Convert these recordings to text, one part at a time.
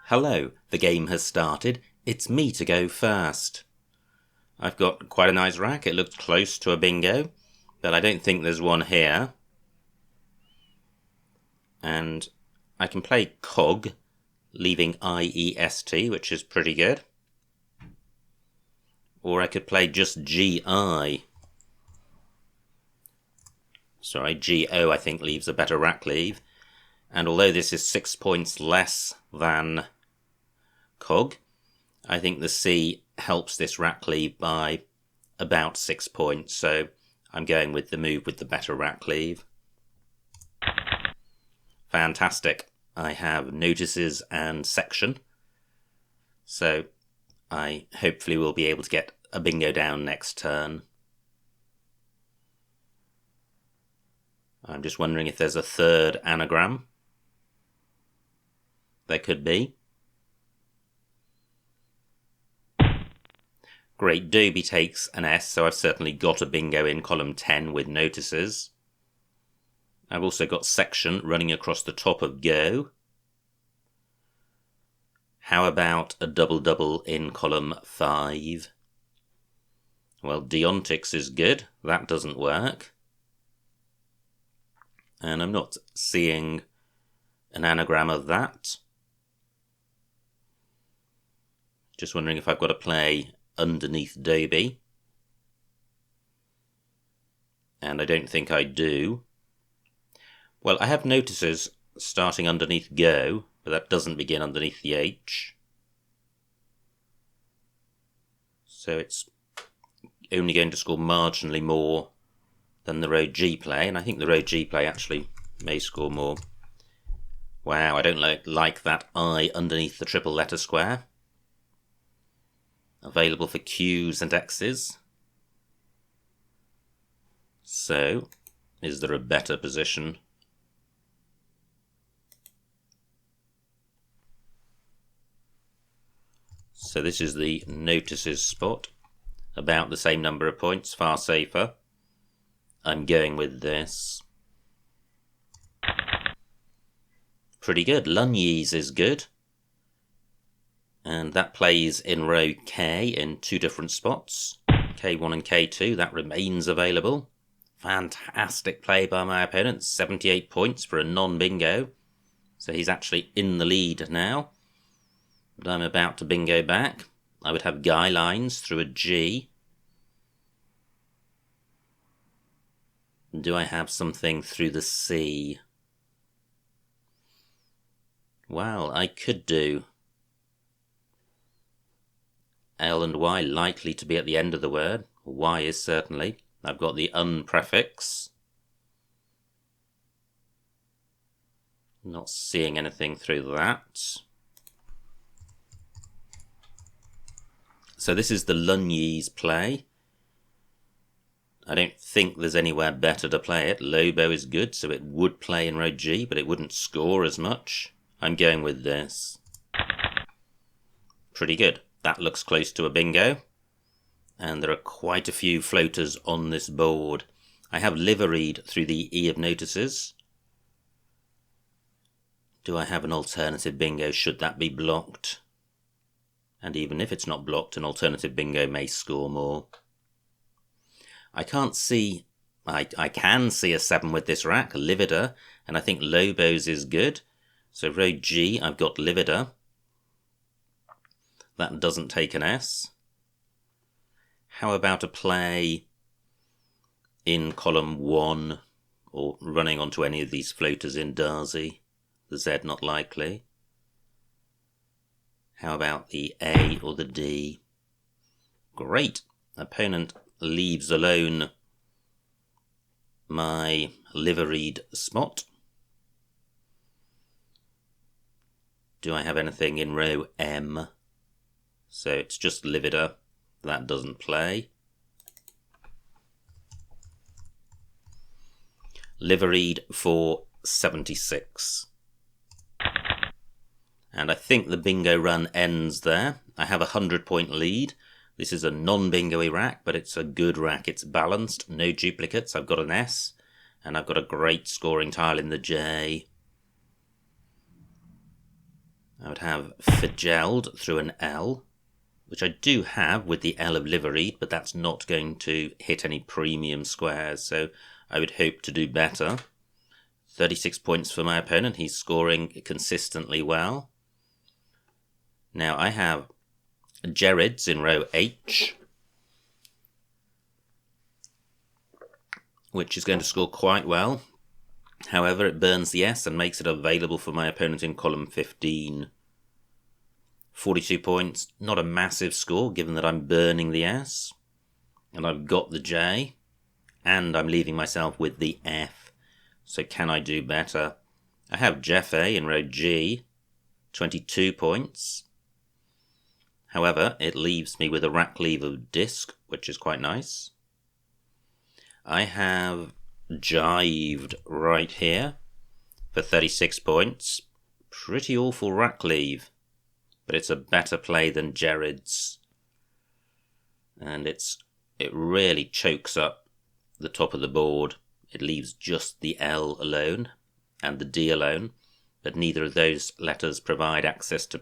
Hello, the game has started. It's me to go first. I've got quite a nice rack. It looks close to a bingo, but I don't think there's one here. And I can play cog, leaving IEST, which is pretty good. Or I could play just GI. Sorry, GO I think leaves a better rack leave. And although this is 6 points less than cog, I think the C helps this rack leave by about 6 points, so I'm going with the move with the better rack leave. Fantastic. I have notices and section, so I hopefully will be able to get a bingo down next turn. I'm just wondering if there's a third anagram. There could be. Great, Dobie takes an S, so I've certainly got a bingo in column 10 with notices. I've also got section running across the top of go. How about a double-double in column 5? Well, deontics is good. That doesn't work. And I'm not seeing an anagram of that. Just wondering if I've got to play underneath Dobie. And I don't think I do. Well, I have notices starting underneath go, but that doesn't begin underneath the H. So it's only going to score marginally more than the row G play, and I think the row G play actually may score more. Wow, I don't like that I underneath the triple letter square. Available for Q's and X's. So, is there a better position? So this is the notices spot. About the same number of points, far safer. I'm going with this. Pretty good. Lunyees is good. And that plays in row K in 2 different spots. K1 and K2, that remains available. Fantastic play by my opponent. 78 points for a non-bingo. So he's actually in the lead now. But I'm about to bingo back. I would have guy lines through a G. Do I have something through the C? Well, I could do L and Y likely to be at the end of the word. Y is certainly. I've got the un prefix. Not seeing anything through that. So this is the Lunyees play. I don't think there's anywhere better to play it. Lobo is good, so it would play in row G, but it wouldn't score as much. I'm going with this. Pretty good. That looks close to a bingo. And there are quite a few floaters on this board. I have liveried through the E of notices. Do I have an alternative bingo should that be blocked? And even if it's not blocked, an alternative bingo may score more. I can't see... I can see a 7 with this rack, Livida, and I think Lobos is good. So row G, I've got Livida. That doesn't take an S. How about a play in column 1, or running onto any of these floaters in Darcy? The Z not likely. How about the A or the D? Great. Opponent leaves alone my liveried spot. Do I have anything in row M? So it's just Livida. That doesn't play. Liveried for 76. And I think the bingo run ends there. I have a 100-point lead. This is a non-bingo-y rack, but it's a good rack. It's balanced, no duplicates. I've got an S, and I've got a great scoring tile in the J. I would have fidgelled through an L, which I do have with the L of liveried, but that's not going to hit any premium squares, so I would hope to do better. 36 points for my opponent. He's scoring consistently well. Now I have Gerrids in row H, which is going to score quite well. However, it burns the S and makes it available for my opponent in column 15. 42 points, not a massive score given that I'm burning the S, and I've got the J, and I'm leaving myself with the F. So can I do better? I have Jeffe in row G, 22 points. However, it leaves me with a rack leave of disc, which is quite nice. I have jived right here for 36 points. Pretty awful rack leave, but it's a better play than Gerrids. And it really chokes up the top of the board. It leaves just the L alone and the D alone, but neither of those letters provide access to...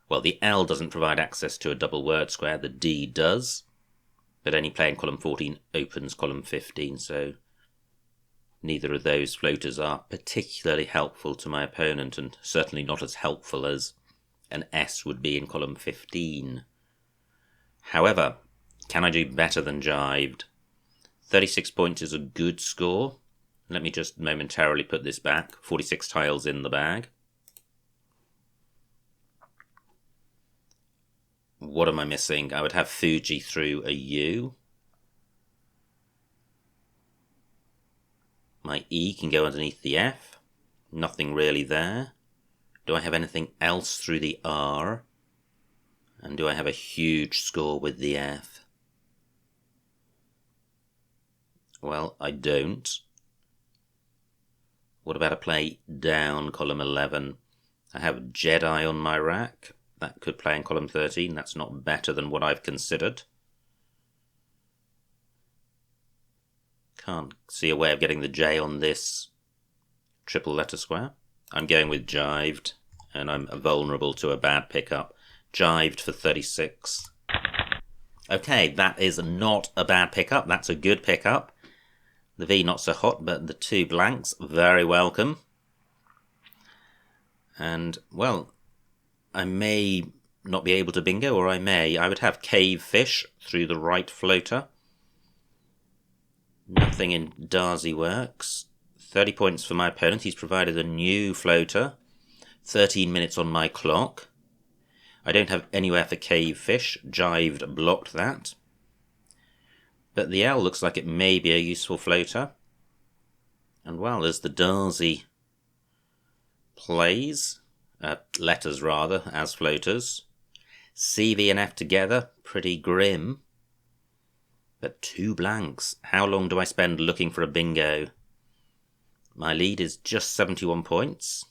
Well, the L doesn't provide access to a double word square, the D does, but any play in column 14 opens column 15, so neither of those floaters are particularly helpful to my opponent, and certainly not as helpful as an S would be in column 15. However, can I do better than jived? 36 points is a good score. Let me just momentarily put this back. 46 tiles in the bag. What am I missing? I would have Fuji through a U. My E can go underneath the F. Nothing really there. Do I have anything else through the R? And do I have a huge score with the F? Well, I don't. What about a play down column 11? I have Jedi on my rack. That could play in column 13. That's not better than what I've considered. Can't see a way of getting the J on this triple letter square. I'm going with jived, and I'm vulnerable to a bad pickup. Jived for 36. Okay, that is not a bad pickup. That's a good pickup. The V not so hot, but the two blanks, very welcome. And, well, I may not be able to bingo, or I may. I would have cave fish through the right floater. Nothing in Darcy works. 30 points for my opponent. He's provided a new floater. 13 minutes on my clock. I don't have anywhere for cave fish. Jived blocked that. But the L looks like it may be a useful floater. And well, there's the Darcy plays. Letters rather, as floaters. C, V and F together, pretty grim. But two blanks. How long do I spend looking for a bingo? My lead is just 71 points.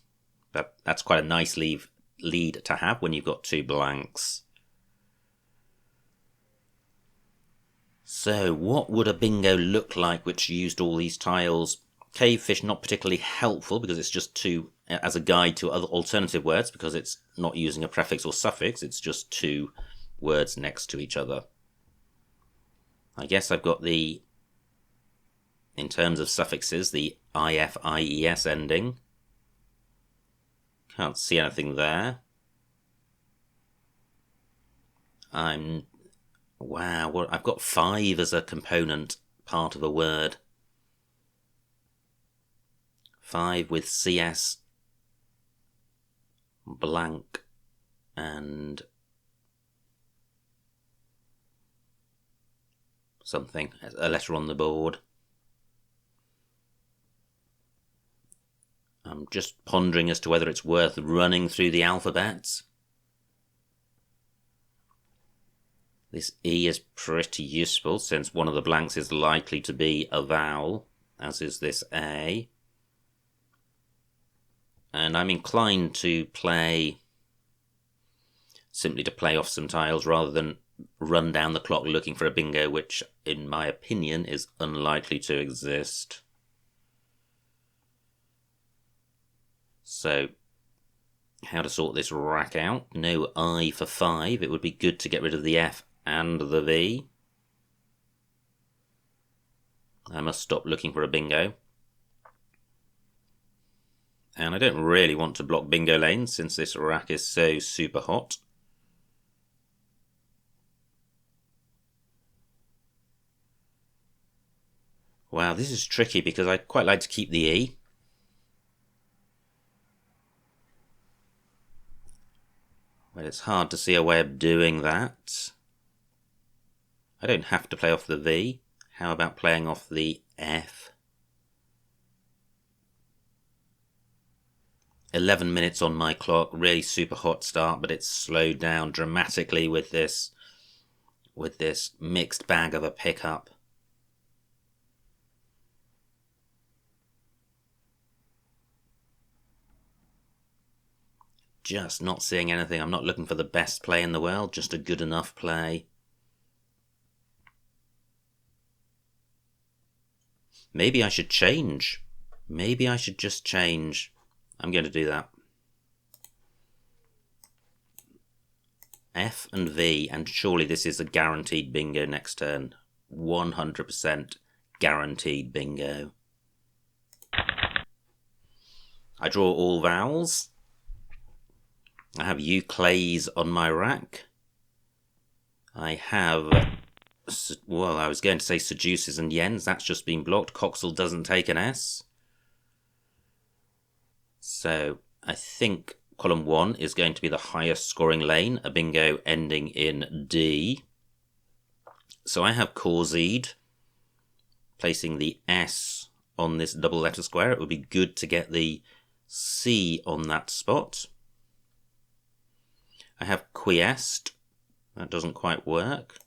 But that's quite a nice lead to have when you've got two blanks. So what would a bingo look like which used all these tiles? Cavefish not particularly helpful because it's just two, as a guide to other alternative words, because it's not using a prefix or suffix, it's just two words next to each other. I guess I've got the, in terms of suffixes, the IF, IES ending. Can't see anything there. Wow, well, I've got 5 as a component part of a word. 5 with CS, blank, and something, a letter on the board. I'm just pondering as to whether it's worth running through the alphabets. This E is pretty useful since one of the blanks is likely to be a vowel, as is this A. And I'm inclined to play, simply to play off some tiles rather than run down the clock looking for a bingo, which, in my opinion, is unlikely to exist. So, how to sort this rack out. No I for 5. It would be good to get rid of the F and the V. I must stop looking for a bingo. And I don't really want to block bingo lanes since this rack is so super hot. Wow, this is tricky because I'd quite like to keep the E. But it's hard to see a way of doing that. I don't have to play off the V. How about playing off the F? 11 minutes on my clock, really super hot start, but it's slowed down dramatically with this mixed bag of a pickup. Just not seeing anything. I'm not looking for the best play in the world, just a good enough play. Maybe I should change. Maybe I should just change. I'm going to do that. F and V, and surely this is a guaranteed bingo next turn. 100% guaranteed bingo. I draw all vowels. I have Euclays on my rack. I have, well, I was going to say seduces and yens. That's just been blocked. Coxel doesn't take an S. So I think column 1 is going to be the highest scoring lane, a bingo ending in D. So I have Corseed, placing the S on this double letter square. It would be good to get the C on that spot. I have quiesced. That doesn't quite work.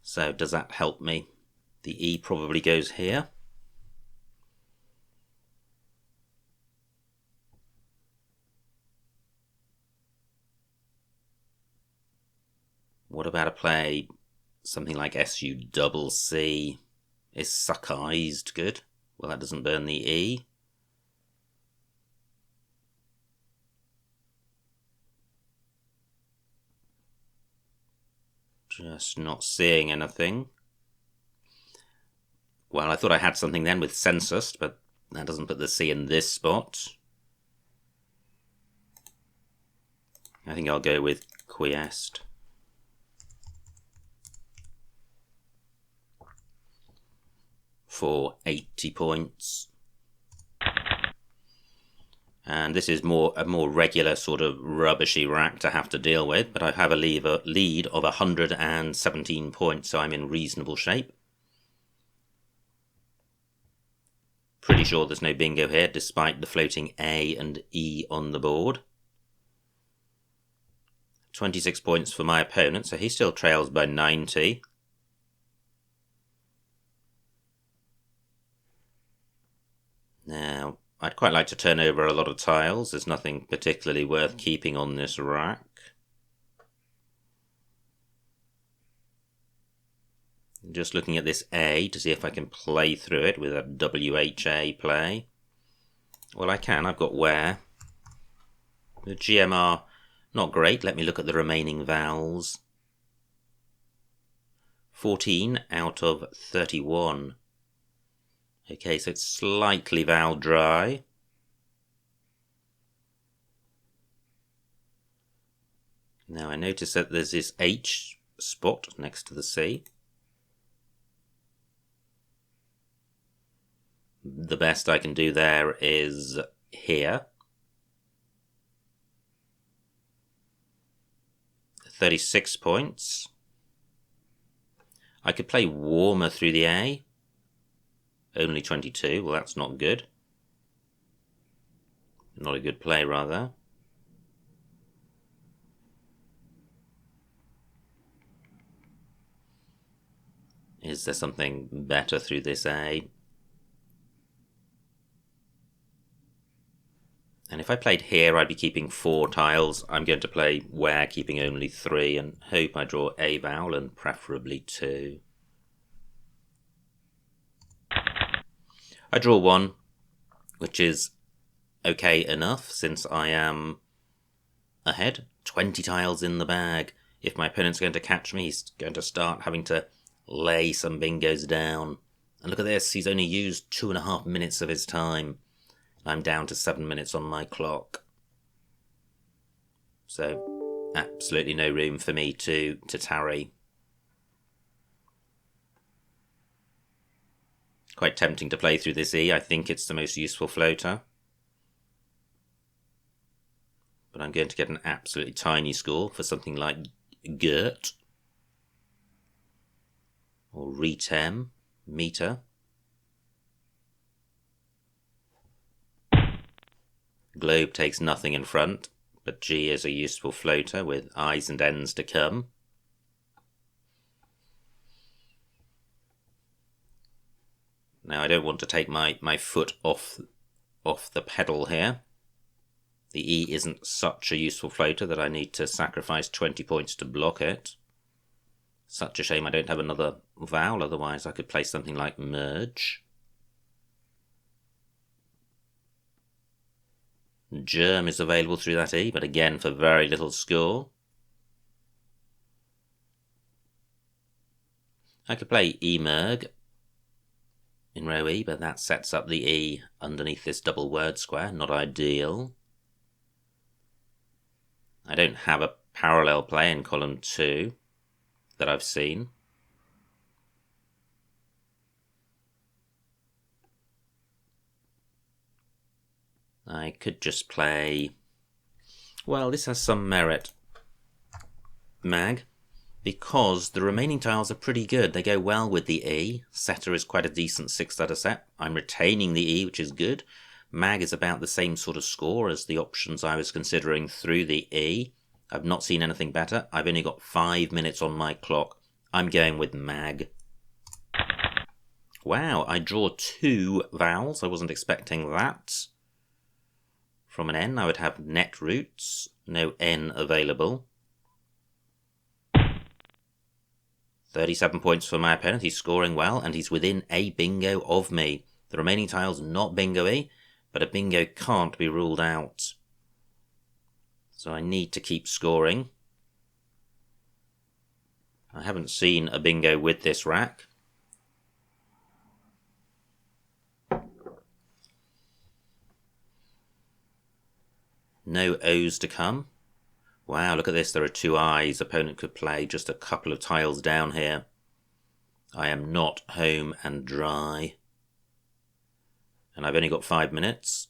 So does that help me? The E probably goes here. What about a play something like SU double C? Is suckized good? Well, that doesn't burn the E. Just not seeing anything. Well, I thought I had something then with census, but that doesn't put the C in this spot. I think I'll go with quiesced. For 80 points. And this is a more regular sort of rubbishy rack to have to deal with, but I have a lead of 117 points, so I'm in reasonable shape. Pretty sure there's no bingo here, despite the floating A and E on the board. 26 points for my opponent, so he still trails by 90. Now, I'd quite like to turn over a lot of tiles. There's nothing particularly worth keeping on this rack. I'm just looking at this A to see if I can play through it with a WHA play. Well, I can. I've got where. The GMR, not great. Let me look at the remaining vowels. 14 out of 31. Okay, so it's slightly vowel dry. Now I notice that there's this H spot next to the C. The best I can do there is here. 36 points. I could play warmer through the A. Only 22, well that's not good. Not a good play, rather. Is there something better through this A? And if I played here, I'd be keeping 4 tiles. I'm going to play where, keeping only 3, and hope I draw a vowel and preferably 2. I draw 1, which is okay enough since I am ahead. 20 tiles in the bag. If my opponent's going to catch me, he's going to start having to lay some bingos down. And look at this, he's only used 2.5 minutes of his time. I'm down to 7 minutes on my clock. So, absolutely no room for me to tarry. Quite tempting to play through this E. I think it's the most useful floater. But I'm going to get an absolutely tiny score for something like Gert. Or Retem, meter. Globe takes nothing in front, but G is a useful floater with I's and N's to come. Now I don't want to take my foot off the pedal here. The E isn't such a useful floater that I need to sacrifice 20 points to block it. Such a shame I don't have another vowel, otherwise I could play something like merge. Germ is available through that E, but again for very little score. I could play emerg in row E, but that sets up the E underneath this double word square, not ideal. I don't have a parallel play in column 2 that I've seen. I could just play... Well, this has some merit, mag, because the remaining tiles are pretty good. They go well with the E. Setter is quite a decent 6-letter set. I'm retaining the E, which is good. Mag is about the same sort of score as the options I was considering through the E. I've not seen anything better. I've only got 5 minutes on my clock. I'm going with mag. Wow, I draw 2 vowels. I wasn't expecting that. From an N, I would have net roots. No N available. 37 points for my opponent. He's scoring well, and he's within a bingo of me. The remaining tiles not bingo-y, but a bingo can't be ruled out. So I need to keep scoring. I haven't seen a bingo with this rack. No O's to come. Wow, look at this. There are 2 I's. Opponent could play just a couple of tiles down here. I am not home and dry. And I've only got 5 minutes.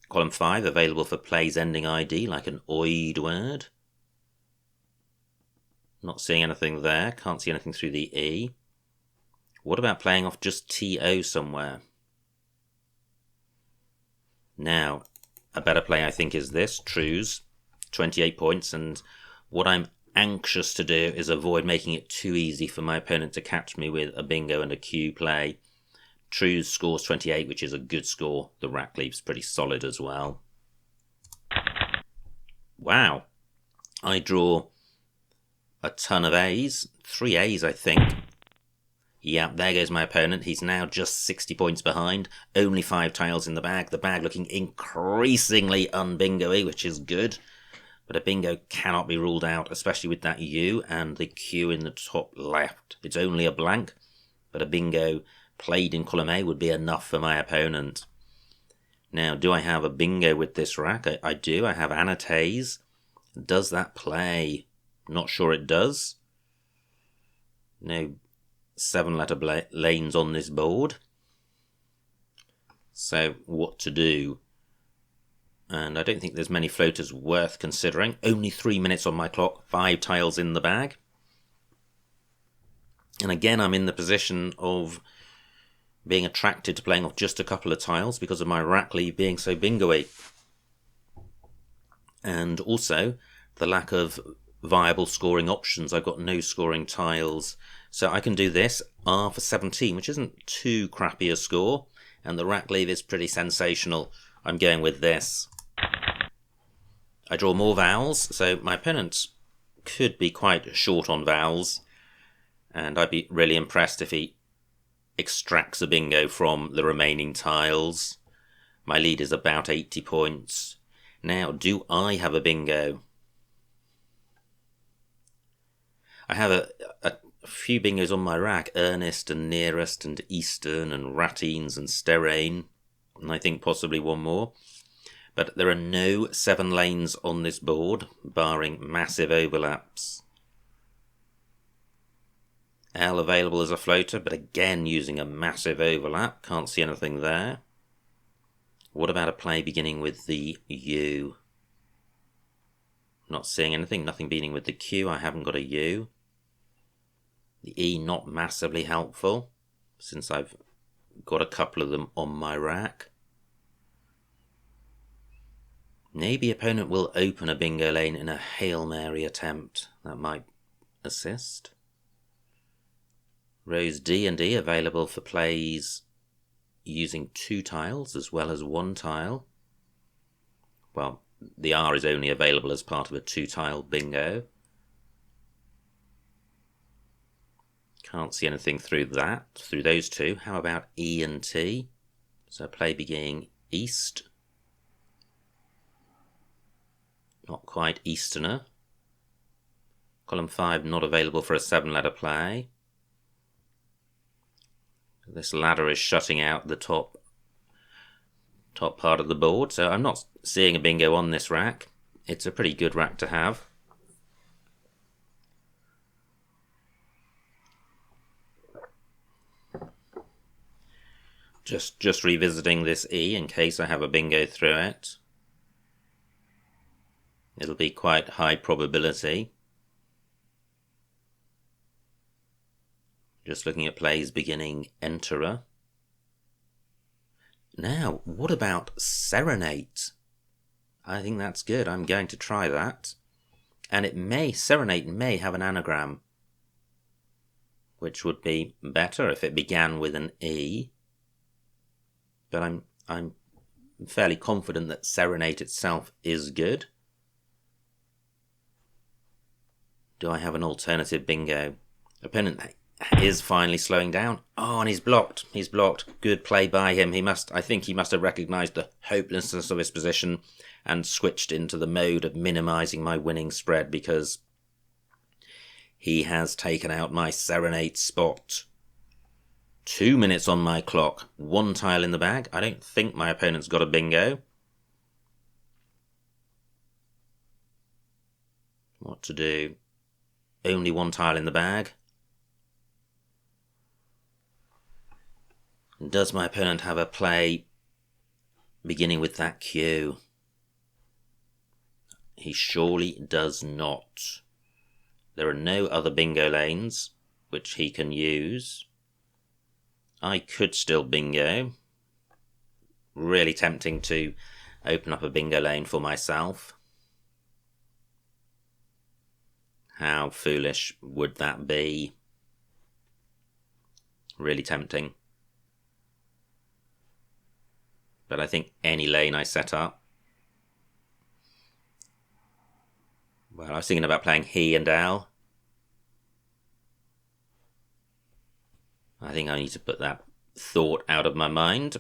Column 5 available for plays ending ID, like an oid word. Not seeing anything there. Can't see anything through the E. What about playing off just TO somewhere? Now, a better play I think is this, trues. 28 points, and what I'm anxious to do is avoid making it too easy for my opponent to catch me with a bingo and a Q play. Trues scores 28, which is a good score. The rack leaves pretty solid as well. Wow. I draw a ton of A's. 3 A's, I think. Yeah, there goes my opponent. He's now just 60 points behind. Only 5 tiles in the bag. The bag looking increasingly unbingo-y, which is good. But a bingo cannot be ruled out, especially with that U and the Q in the top left. It's only a blank, but a bingo played in column A would be enough for my opponent. Now, do I have a bingo with this rack? I do. I have Anates. Does that play? Not sure it does. No 7-letter lanes on this board. So, what to do? And I don't think there's many floaters worth considering. Only 3 minutes on my clock, 5 tiles in the bag. And again, I'm in the position of being attracted to playing off just a couple of tiles because of my rack leave being so bingo-y. And also, the lack of viable scoring options. I've got no scoring tiles. So I can do this, R for 17, which isn't too crappy a score. And the rack leave is pretty sensational. I'm going with this. I draw more vowels, so my opponent could be quite short on vowels, and I'd be really impressed if he extracts a bingo from the remaining tiles. My lead is about 80 points. Now, do I have a bingo? I have a few bingos on my rack. Ernest and Nearest and Eastern and Ratines and Sterane. And I think possibly one more. But there are no 7 lanes on this board, barring massive overlaps. L available as a floater, but again using a massive overlap. Can't see anything there. What about a play beginning with the U? Not seeing anything. Nothing beginning with the Q. I haven't got a U. The E not massively helpful, since I've got a couple of them on my rack. Maybe opponent will open a bingo lane in a Hail Mary attempt. That might assist. Rows D and E available for plays using 2 tiles as well as 1 tile. Well, the R is only available as part of a 2-tile bingo. Can't see anything through those 2. How about E and T? So play beginning East. Not quite Easterner. Column 5 not available for a 7-ladder play. This ladder is shutting out the top part of the board, so I'm not seeing a bingo on this rack. It's a pretty good rack to have. Just revisiting this E in case I have a bingo through it. It'll be quite high probability. Just looking at plays beginning Enterer. Now, what about Serenade? I think that's good. I'm going to try that. And Serenade may have an anagram, which would be better if it began with an E. But I'm fairly confident that Serenade itself is good. Do I have an alternative bingo? Opponent is finally slowing down. Oh, and he's blocked. He's blocked. Good play by him. I think he must have recognised the hopelessness of his position and switched into the mode of minimising my winning spread, because he has taken out my Serenade spot. 2 minutes on my clock. 1 tile in the bag. I don't think my opponent's got a bingo. What to do? Only 1 tile in the bag. Does my opponent have a play beginning with that Q? He surely does not. There are no other bingo lanes which he can use. I could still bingo. Really tempting to open up a bingo lane for myself. How foolish would that be? Really tempting. But I think any lane I set up. Well, I was thinking about playing he and L. I think I need to put that thought out of my mind.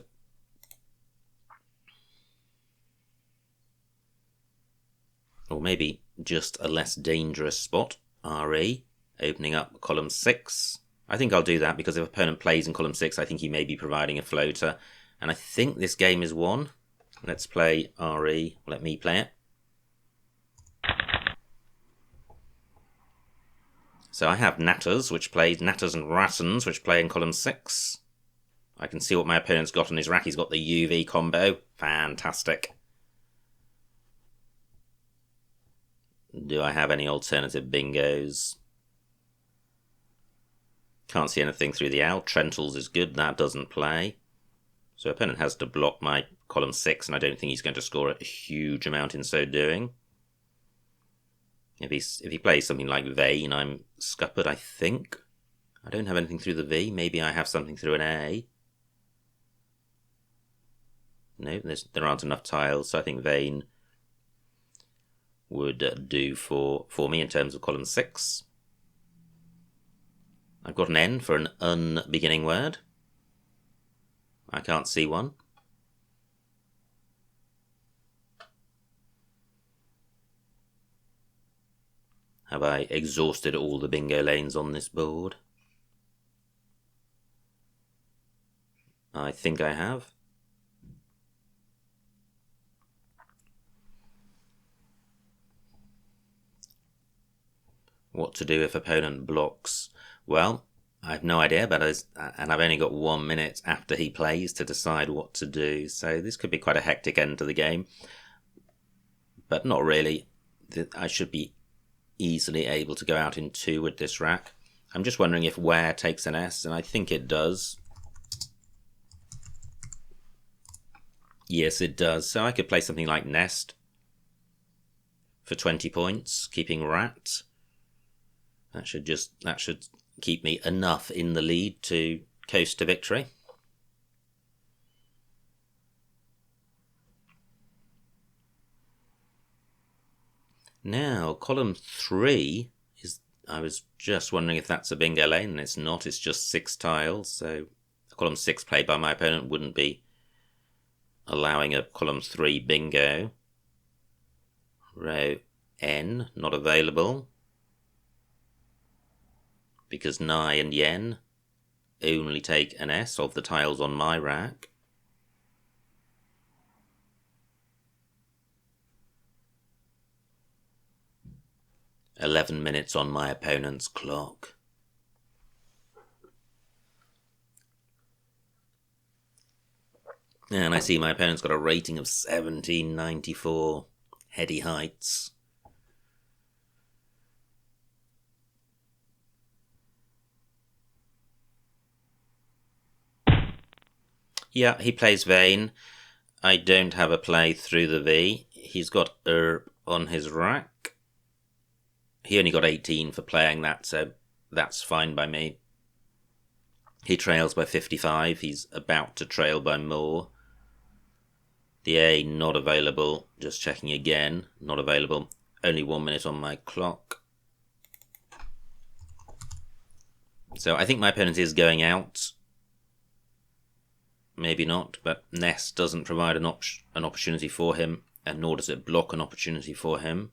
Or maybe just a less dangerous spot, RE, opening up column 6. I think I'll do that, because if opponent plays in column 6, I think he may be providing a floater. And I think this game is won. Let's play RE. Let me play it. So I have Natters and Rattans, which play in column 6. I can see what my opponent's got on his rack. He's got the UV combo. Fantastic. Do I have any alternative bingos? Can't see anything through the L. Trentals is good. That doesn't play. So opponent has to block my column 6, and I don't think he's going to score a huge amount in so doing. If he plays something like Vane, I'm scuppered, I think. I don't have anything through the V. Maybe I have something through an A. No, there aren't enough tiles, so I think Vane would do for me in terms of column 6. I've got an N for an unbeginning word. I can't see one. Have I exhausted all the bingo lanes on this board? I think I have. What to do if opponent blocks? Well, I have no idea, and I've only got 1 minute after he plays to decide what to do, so this could be quite a hectic end to the game. But not really. I should be easily able to go out in 2 with this rack. I'm just wondering if where takes an S, and I think it does. Yes, it does. So I could play something like Nest for 20 points, keeping Rat. That should keep me enough in the lead to coast to victory. Now, column 3 is, I was just wondering if that's a bingo lane, and it's not, it's just 6 tiles, so column 6 played by my opponent wouldn't be allowing a column 3 bingo. Row N, not available, because Nai and Yen only take an S of the tiles on my rack. "11 minutes on my opponent's clock." And I see my opponent's got a rating of 1794. Heady heights. Yeah, he plays Vane. I don't have a play through the V. He's got on his rack. He only got 18 for playing that, so that's fine by me. He trails by 55. He's about to trail by more. The A, not available. Just checking again. Not available. Only 1 minute on my clock. So I think my opponent is going out. Maybe not, but Nest doesn't provide an opportunity for him, and nor does it block an opportunity for him.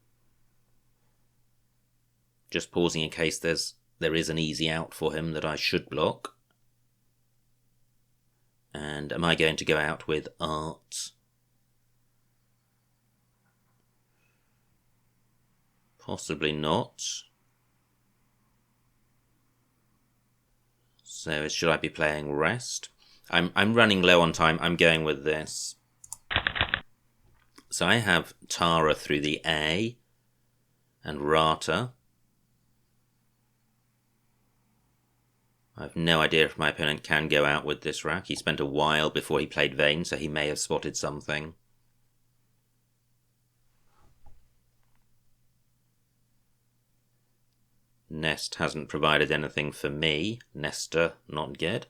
Just pausing in case there is an easy out for him that I should block. And am I going to go out with Art? Possibly not. So should I be playing Rest? I'm running low on time. I'm going with this. So I have Tara through the A and Rata. I have no idea if my opponent can go out with this rack. He spent a while before he played Vane, so he may have spotted something. Nest hasn't provided anything for me. Nesta, not good.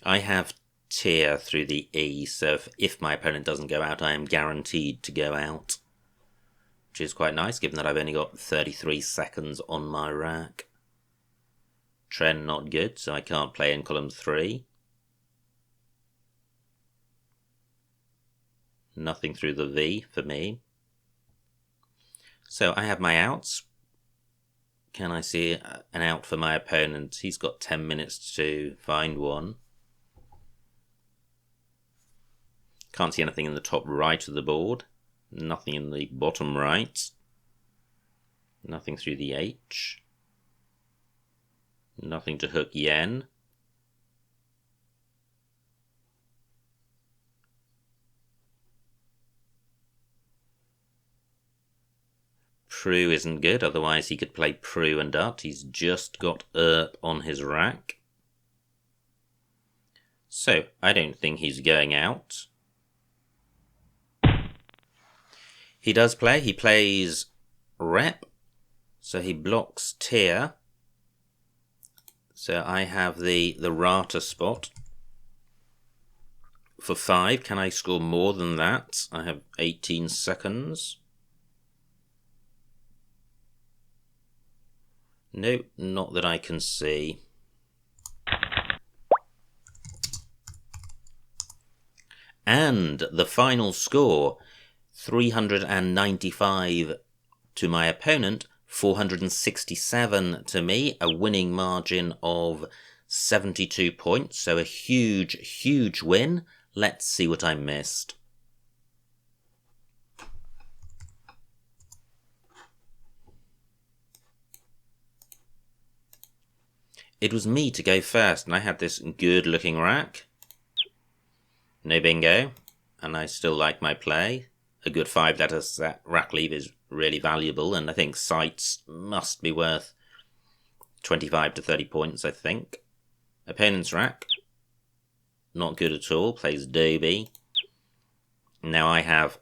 I have Tier through the E, so if my opponent doesn't go out, I am guaranteed to go out. Which is quite nice, given that I've only got 33 seconds on my rack. Tren, not good, so I can't play in column 3. Nothing through the V for me. So I have my outs. Can I see an out for my opponent? He's got 10 minutes to find one. Can't see anything in the top right of the board. Nothing in the bottom right. Nothing through the H. Nothing to hook Yen. Prue isn't good, otherwise he could play Prue and Ut. He's just got Erp on his rack. So, I don't think he's going out. He does play. He plays Rep. So he blocks Tier. So I have the Rata spot for 5. Can I score more than that? I have 18 seconds. No, not that I can see. And the final score, 395 to my opponent, 467 to me, a winning margin of 72 points, so a huge win. Let's see what I missed. It was me to go first, and I had this good-looking rack. No bingo, and I still like my play. A good 5-letter rack leave is really valuable, and I think sights must be worth 25 to 30 points, I think. Opponent's rack, not good at all, plays Dobie. Now I have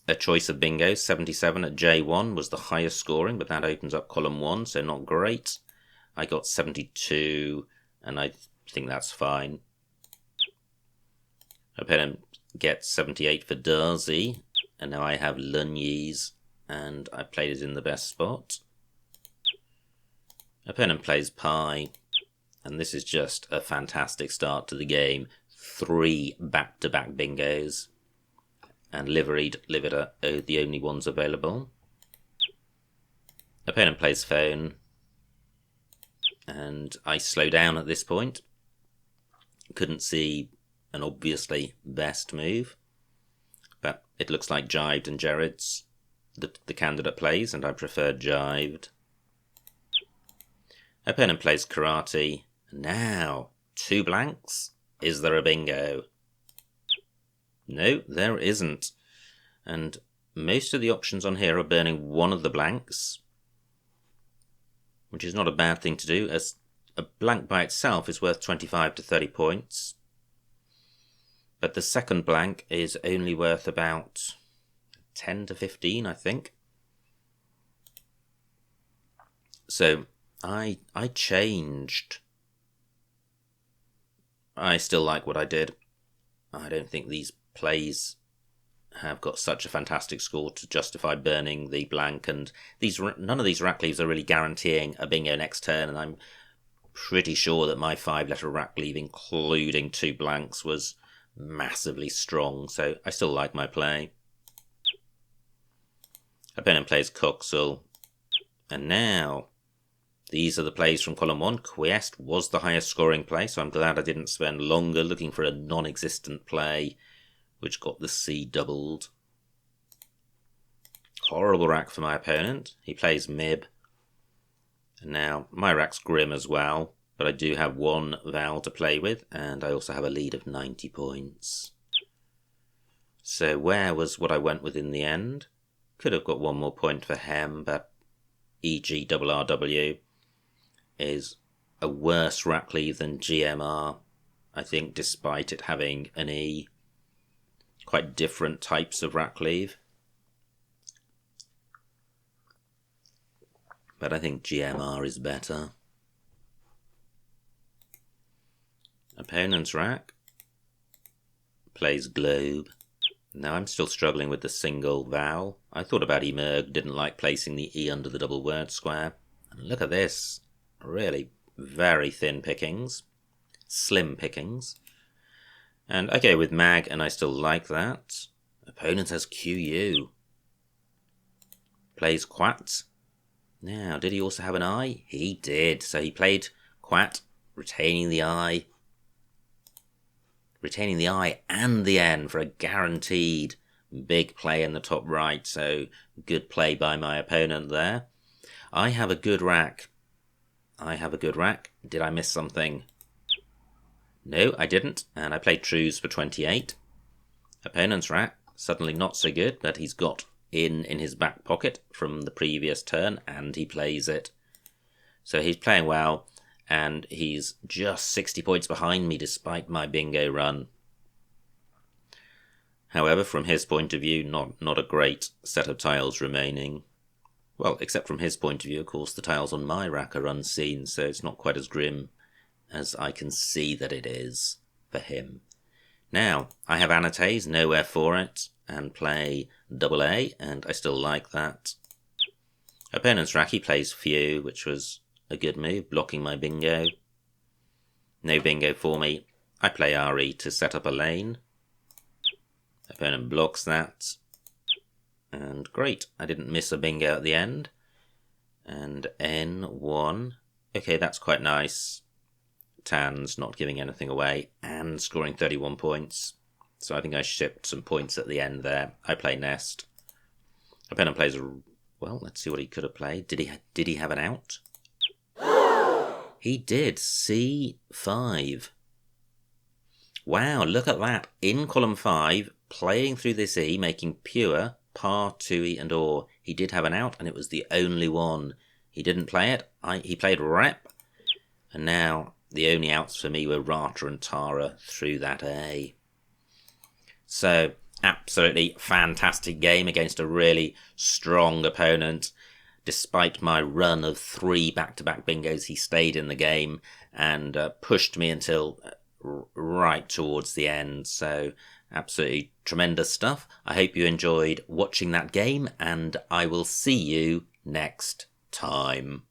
a choice of bingo. 77 at J1 was the highest scoring, but that opens up column 1, so not great. I got 72, and I think that's fine. Opponent gets 78 for Darcy, and now I have Lunye's, and I played it in the best spot. Opponent plays Pie, and this is just a fantastic start to the game. 3 back-to-back bingos, and liveried Livida are the only ones available. Opponent plays Phone, and I slow down at this point. Couldn't see an obviously best move, but it looks like Jived and Jared's the candidate plays, and I prefer Jived. Opponent plays Karate. Now, 2 blanks. Is there a bingo? No, there isn't. And most of the options on here are burning one of the blanks, which is not a bad thing to do, as a blank by itself is worth 25 to 30 points. But the second blank is only worth about 10 to 15, I think. So I changed. I still like what I did. I don't think these plays have got such a fantastic score to justify burning the blank, and none of these rack leaves are really guaranteeing a bingo next turn, and I'm pretty sure that my 5-letter rack leave, including 2 blanks, was massively strong, so I still like my play. Opponent plays Coxel, and now these are the plays from column 1. Quiest was the highest scoring play, so I'm glad I didn't spend longer looking for a non-existent play which got the C doubled. Horrible rack for my opponent. He plays Mib. And now my rack's grim as well, but I do have 1 vowel to play with, and I also have a lead of 90 points. So where was what I went with in the end? Could have got 1 more point for Hem, but EGRRW is a worse rack leave than GMR, I think, despite it having an E. Quite different types of rack leave. But I think GMR is better. Opponent's rack plays Globe. Now I'm still struggling with the single vowel. I thought about emerge, didn't like placing the E under the double word square. And look at this. Really very thin pickings. Slim pickings. And I go with Mag, and I still like that. Opponent has QU. Plays Quat. Now, did he also have an I? He did. So he played Quat, retaining the I. Retaining the I and the N for a guaranteed big play in the top right. So good play by my opponent there. I have a good rack. Did I miss something? No, I didn't, and I played Trues for 28. Opponent's rack, suddenly not so good, but he's got in his back pocket from the previous turn, and he plays it. So he's playing well, and he's just 60 points behind me despite my bingo run. However, from his point of view, not a great set of tiles remaining. Well, except from his point of view, of course, the tiles on my rack are unseen, so it's not quite as grim as I can see that it is for him. Now, I have Anates, nowhere for it, and play AA, and I still like that. Opponent's rack, he plays Few, which was a good move, blocking my bingo. No bingo for me. I play RE to set up a lane. Opponent blocks that. And great, I didn't miss a bingo at the end. And N1. Okay, that's quite nice. Tan's not giving anything away and scoring 31 points. So I think I shipped some points at the end there. I play Nest. Opponent plays a... Well, let's see what he could have played. Did he have an out? He did. C5. Wow, look at that. In column 5, playing through this E, making pure, par, 2E and or. He did have an out, and it was the only one. He didn't play it. He played rep. And now the only outs for me were Rata and Tara through that A. So, absolutely fantastic game against a really strong opponent. Despite my run of 3 back-to-back bingos, he stayed in the game and pushed me until right towards the end. So, absolutely tremendous stuff. I hope you enjoyed watching that game, and I will see you next time.